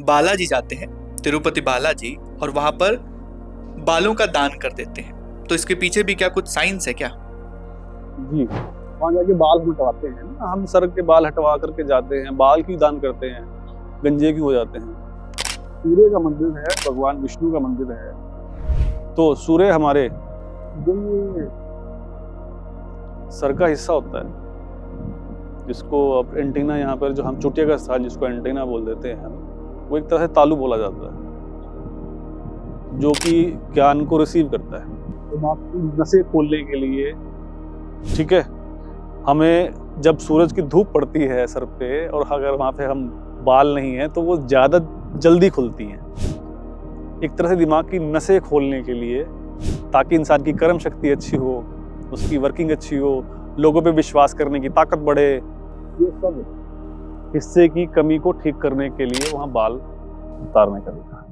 बालाजी जाते हैं, तिरुपति बालाजी, और वहां पर बालों का दान कर देते हैं। तो इसके पीछे भी क्या कुछ साइंस है क्या? जी, वहाँ जाके बाल हम कटवाते हैं ना, हम सर के बाल हटवा करके जाते हैं, बाल की दान करते हैं, गंजे की हो जाते हैं। सूर्य का मंदिर है, भगवान विष्णु का मंदिर है। तो सूर्य हमारे जो ये सर का हिस्सा होता है, जिसको अब एंटीना, यहाँ पर जो हम चुटिया का स्थान जिसको एंटीना बोल देते हैं, वो एक तरह से तालु बोला जाता है, जो कि ज्ञान को रिसीव करता है, दिमाग की नसें खोलने के लिए। ठीक है, हमें जब सूरज की धूप पड़ती है सर पे, और अगर वहाँ पे हम बाल नहीं है तो वो ज़्यादा जल्दी खुलती हैं, एक तरह से दिमाग की नसें खोलने के लिए, ताकि इंसान की कर्म शक्ति अच्छी हो, उसकी वर्किंग अच्छी हो, लोगों पे विश्वास करने की ताकत बढ़े। ये सब हिस्से की कमी को ठीक करने के लिए वहाँ बाल उतारने का लिखा है।